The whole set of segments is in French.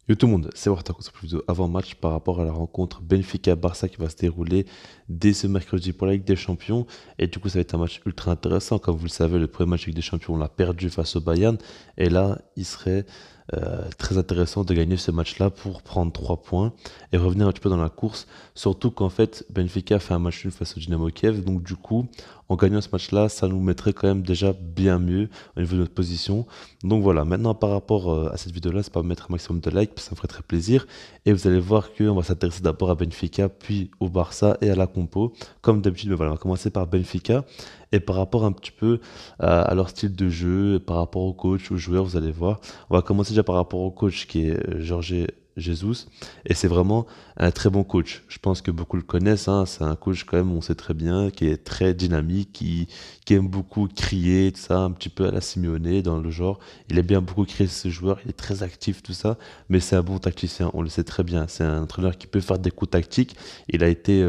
Yo tout le monde, c'est Warta pour cette vidéo avant-match par rapport à la rencontre Benfica-Barça qui va se dérouler dès ce mercredi pour la Ligue des Champions. Et du coup, ça va être un match ultra intéressant. Comme vous le savez, le premier match Ligue des Champions, on l'a perdu face au Bayern. Et là, il serait très intéressant de gagner ce match-là pour prendre 3 points et revenir un petit peu dans la course. Surtout qu'en fait, Benfica fait un match nul face au Dynamo Kiev. Donc du coup, en gagnant ce match-là, ça nous mettrait quand même déjà bien mieux au niveau de notre position. Donc voilà, maintenant par rapport à cette vidéo-là, c'est pas mettre un maximum de likes, parce que ça me ferait très plaisir. Et vous allez voir qu'on va s'intéresser d'abord à Benfica, puis au Barça et à la compo. Comme d'habitude, mais voilà, on va commencer par Benfica. Et par rapport un petit peu à leur style de jeu, par rapport au coach, aux joueurs, vous allez voir. On va commencer déjà par rapport au coach qui est Jorge Jesus. Et c'est vraiment un très bon coach. Je pense que beaucoup le connaissent, hein. C'est un coach quand même, on sait très bien, qui est très dynamique, qui aime beaucoup crier, tout ça, un petit peu à la Simeone dans le genre. Il aime bien beaucoup crier ses joueurs, il est très actif, tout ça. Mais c'est un bon tacticien, on le sait très bien. C'est un entraîneur qui peut faire des coups tactiques. Il a été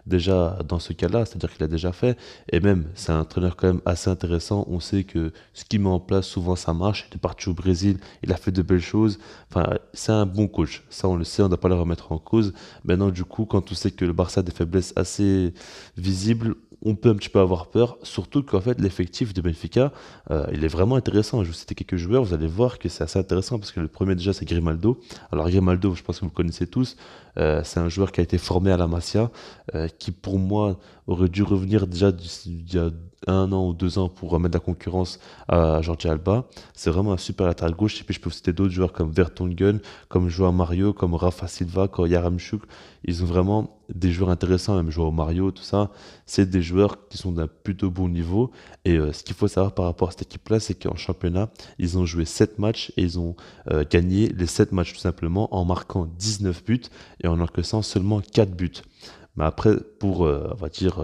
déjà dans ce cas-là, c'est-à-dire qu'il a déjà fait. Et même, c'est un entraîneur quand même assez intéressant. On sait que ce qu'il met en place, souvent ça marche. Il est parti au Brésil, il a fait de belles choses. Enfin, c'est un bon coach. Ça, on le sait, on ne doit pas le remettre en cause. Maintenant, du coup, quand on sait que le Barça a des faiblesses assez visibles, on peut un petit peu avoir peur, surtout qu'en fait l'effectif de Benfica, il est vraiment intéressant. Je vais vous citer quelques joueurs, vous allez voir que c'est assez intéressant parce que le premier déjà c'est Grimaldo. Alors Grimaldo, je pense que vous le connaissez tous, c'est un joueur qui a été formé à la Masia, qui pour moi aurait dû revenir déjà il y a 1 an ou 2 ans pour remettre la concurrence à Jordi Alba. C'est vraiment un super latéral gauche. Et puis je peux vous citer d'autres joueurs comme Vertonghen, comme Joao Mario, comme Rafa Silva, comme Yaramchuk. Ils ont vraiment des joueurs intéressants, même Joao Mario, tout ça. C'est des joueurs qui sont d'un plutôt bon niveau. Et ce qu'il faut savoir par rapport à cette équipe-là, c'est qu'en championnat, ils ont joué 7 matchs et ils ont gagné les 7 matchs tout simplement en marquant 19 buts et en encaissant seulement 4 buts. Mais après, pour, on va dire,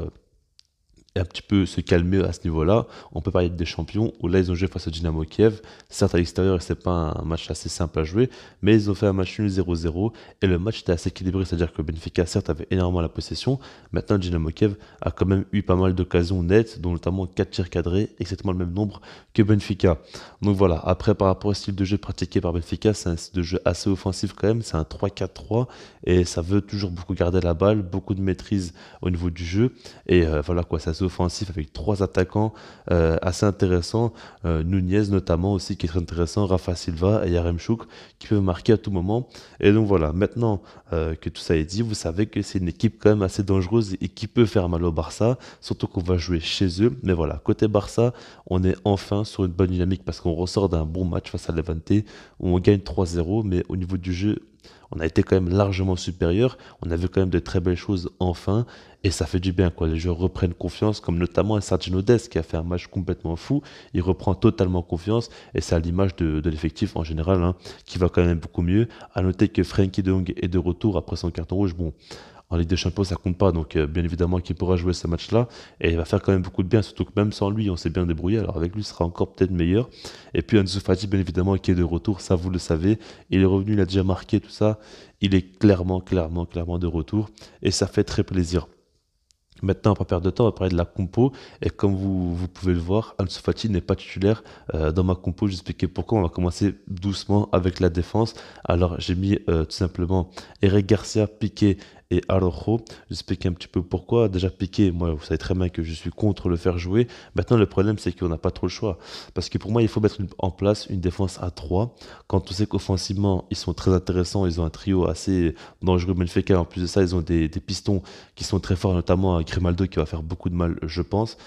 un petit peu se calmer à ce niveau-là. On peut parler des champions où là ils ont joué face au Dynamo Kiev. Certes à l'extérieur c'est pas un match assez simple à jouer, mais ils ont fait un match nul 0-0 et le match était assez équilibré, c'est-à-dire que Benfica certes avait énormément la possession. Maintenant le Dynamo Kiev a quand même eu pas mal d'occasions nettes, dont notamment 4 tirs cadrés, exactement le même nombre que Benfica. Donc voilà, après par rapport au style de jeu pratiqué par Benfica, c'est un style de jeu assez offensif quand même, c'est un 3-4-3 et ça veut toujours beaucoup garder la balle, beaucoup de maîtrise au niveau du jeu. Et voilà quoi, c'est assez offensif avec trois attaquants assez intéressants. Nunez notamment aussi qui est très intéressant, Rafa Silva et Yaremchuk qui peuvent marquer à tout moment. Et donc voilà, maintenant que tout ça est dit, vous savez que c'est une équipe quand même assez dangereuse et qui peut faire mal au Barça, surtout qu'on va jouer chez eux. Mais voilà, côté Barça, on est enfin sur une bonne dynamique parce qu'on ressort d'un bon match face à Levante où on gagne 3-0, mais au niveau du jeu, on a été quand même largement supérieur. On a vu quand même de très belles choses enfin. Et ça fait du bien, quoi. Les joueurs reprennent confiance, comme notamment un Sergio Dest qui a fait un match complètement fou. Il reprend totalement confiance et c'est à l'image de l'effectif en général, hein, qui va quand même beaucoup mieux. À noter que Frenkie de Jong est de retour après son carton rouge. Bon, en Ligue des Champions, ça compte pas, donc bien évidemment qu'il pourra jouer ce match-là et il va faire quand même beaucoup de bien, surtout que même sans lui, on s'est bien débrouillé. Alors avec lui, ce sera encore peut-être meilleur. Et puis Ansu Fati, bien évidemment, qui est de retour, ça vous le savez. Il est revenu, il a déjà marqué tout ça. Il est clairement de retour et ça fait très plaisir. Maintenant, on va pas perdre de temps, on va parler de la compo. Et comme vous pouvez le voir, Ansu Fati n'est pas titulaire dans ma compo. Je vais expliquer pourquoi. On va commencer doucement avec la défense. Alors, j'ai mis tout simplement Eric Garcia, Piqué et Araujo. Je vais expliquer un petit peu pourquoi. Déjà, Piqué, moi, vous savez très bien que je suis contre le faire jouer. Maintenant, le problème, c'est qu'on n'a pas trop le choix. Parce que pour moi, il faut mettre en place une défense à 3. Quand on sait qu'offensivement, ils sont très intéressants, ils ont un trio assez dangereux, Benfica. En plus de ça, ils ont des pistons qui sont très forts, notamment à Grimaldo qui va faire beaucoup de mal, je pense.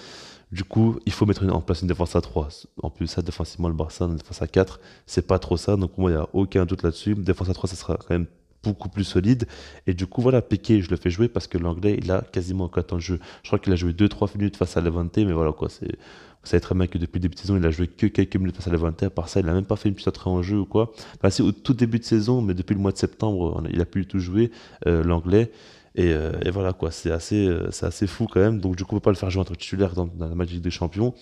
Du coup, il faut mettre en place une défense à 3. En plus, ça, défensivement, le Barça, une défense à 4, c'est pas trop ça. Donc, pour moi, il n'y a aucun doute là-dessus. Défense à 3, ça sera quand même beaucoup plus solide. Et du coup, voilà, Piqué, je le fais jouer parce que l'anglais, il a quasiment aucun temps de jeu. Je crois qu'il a joué 2-3 minutes face à Levante, mais voilà quoi, c'est. Vous savez très bien que depuis le début de saison, il a joué que quelques minutes face à Levante. À part ça, il n'a même pas fait une petite entrée en jeu ou quoi. Enfin, c'est au tout début de saison, mais depuis le mois de septembre, il a plus du tout joué, l'anglais. Et voilà quoi, c'est assez fou quand même. Donc du coup, on peut pas le faire jouer en tant que titulaire dans la Magic des Champions.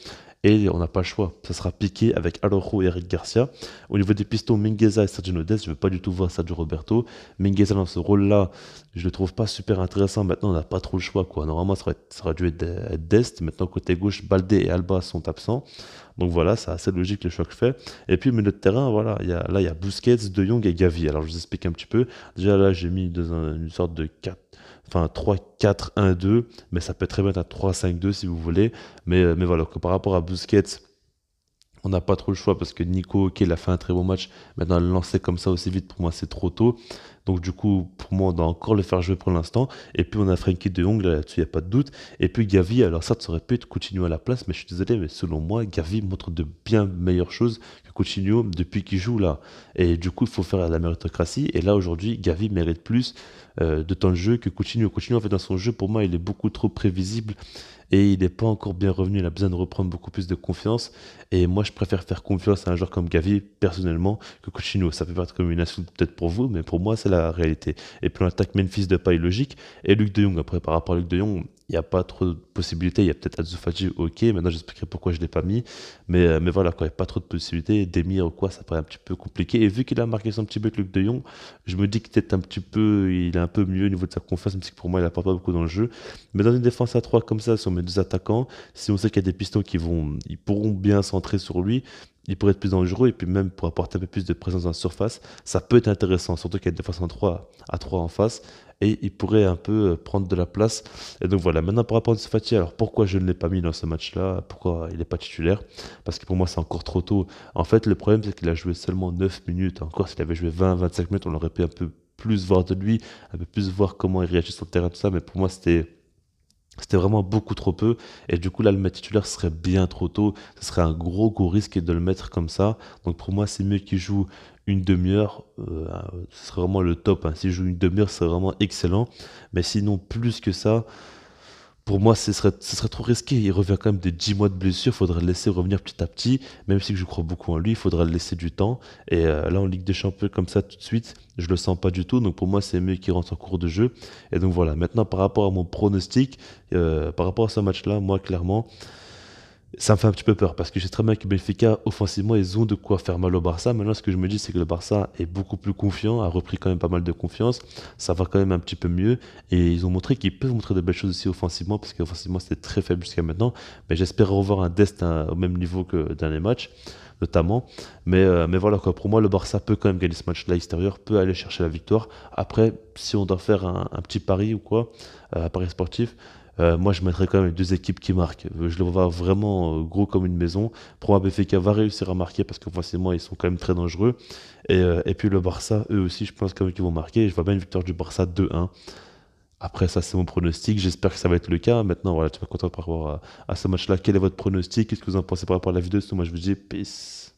Et on n'a pas le choix. Ça sera Piqué avec Araujo et Eric Garcia. Au niveau des pistons, Mingueza et Sergio Dest, je ne veux pas du tout voir Sergio Roberto. Mingueza dans ce rôle-là, je le trouve pas super intéressant. Maintenant, on n'a pas trop le choix, quoi. Normalement, ça aurait dû être Dest. Maintenant, côté gauche, Baldé et Alba sont absents. Donc voilà, c'est assez logique le choix que je fais. Et puis, milieu de terrain, voilà, là, il y a Busquets, De Jong et Gavi. Alors, je vous explique un petit peu. Déjà, là, j'ai mis une sorte de 4, enfin 3-4-1-2, mais ça peut très bien être un 3-5-2 si vous voulez. Mais voilà, que par rapport à Busquets, on n'a pas trop le choix parce que Nico, ok, il a fait un très bon match. Maintenant, le lancer comme ça aussi vite, pour moi, c'est trop tôt. Donc, du coup, pour moi, on doit encore le faire jouer pour l'instant. Et puis, on a Frankie de Jong, là-dessus, il n'y a pas de doute. Et puis, Gavi, alors ça aurait pu être Coutinho à la place, mais je suis désolé, mais selon moi, Gavi montre de bien meilleures choses que Coutinho depuis qu'il joue là. Et du coup, il faut faire la méritocratie. Et là, aujourd'hui, Gavi mérite plus de temps de jeu que Coutinho. Coutinho, en fait, dans son jeu, pour moi, il est beaucoup trop prévisible et il n'est pas encore bien revenu. Il a besoin de reprendre beaucoup plus de confiance. Et moi, je préfère faire confiance à un joueur comme Gavi, personnellement, que Coutinho. Ça peut paraître comme une insulte peut-être pour vous, mais pour moi, c'est la réalité. Et puis, on attaque Memphis de paille logique. Et Luc de Jong, après, par rapport à Luc de Jong, il n'y a pas trop de possibilités. Il y a peut-être Ansu Fati, ok. Maintenant, j'expliquerai pourquoi je ne l'ai pas mis. Mais voilà, quoi, il n'y a pas trop de possibilités. Demir ou quoi, ça paraît un petit peu compliqué. Et vu qu'il a marqué son petit but, Luc de Jong, je me dis que peut-être un petit peu, il est un peu mieux au niveau de sa confiance, même si pour moi, il n'apporte pas beaucoup dans le jeu. Mais dans une défense à 3 comme ça, si on met deux attaquants, si on sait qu'il y a des pistons ils pourront bien centrer sur lui, il pourrait être plus dangereux et puis même pour apporter un peu plus de présence dans la surface, ça peut être intéressant, surtout qu'il y a une défense en 3 à 3 en face et il pourrait un peu prendre de la place. Et donc voilà, maintenant par rapport à Fati, alors pourquoi je ne l'ai pas mis dans ce match-là, pourquoi il n'est pas titulaire? Parce que pour moi c'est encore trop tôt. En fait, le problème c'est qu'il a joué seulement 9 minutes. Encore s'il avait joué 20-25 minutes, on aurait pu un peu plus voir de lui, un peu plus voir comment il réagit sur le terrain, tout ça, mais pour moi c'était vraiment beaucoup trop peu. Et du coup, là, le mettre titulaire serait bien trop tôt. Ce serait un gros risque de le mettre comme ça. Donc pour moi, c'est mieux qu'il joue une demi-heure. Ce serait vraiment le top, hein. S'il joue une demi-heure, c'est vraiment excellent. Mais sinon, plus que ça, pour moi, ce serait trop risqué. Il revient quand même de 10 mois de blessure. Il faudrait le laisser revenir petit à petit. Même si je crois beaucoup en lui, il faudra le laisser du temps. Et là, en Ligue des Champions, comme ça, tout de suite, je le sens pas du tout. Donc pour moi, c'est mieux qu'il rentre en cours de jeu. Et donc voilà. Maintenant, par rapport à mon pronostic, par rapport à ce match-là, moi, clairement, ça me fait un petit peu peur parce que je sais très bien que Benfica, offensivement, ils ont de quoi faire mal au Barça. Maintenant, ce que je me dis, c'est que le Barça est beaucoup plus confiant, a repris quand même pas mal de confiance. Ça va quand même un petit peu mieux. Et ils ont montré qu'ils peuvent montrer de belles choses aussi offensivement parce qu'offensivement, c'était très faible jusqu'à maintenant. Mais j'espère revoir un destin au même niveau que le dernier match, notamment. Mais voilà, quoi. Pour moi, le Barça peut quand même gagner ce match-là extérieur, peut aller chercher la victoire. Après, si on doit faire un petit pari ou quoi, un pari sportif, moi, je mettrais quand même les deux équipes qui marquent. Je le vois vraiment gros comme une maison. Pour moi, BFK va réussir à marquer parce que forcément, ils sont quand même très dangereux. Et puis le Barça, eux aussi, je pense quand même qu'ils vont marquer. Je vois bien une victoire du Barça 2-1. Après, ça, c'est mon pronostic. J'espère que ça va être le cas. Maintenant, voilà, tu vas content par rapport à ce match-là. Quel est votre pronostic? Qu'est-ce que vous en pensez par rapport à la vidéo? Sinon, moi, je vous dis peace.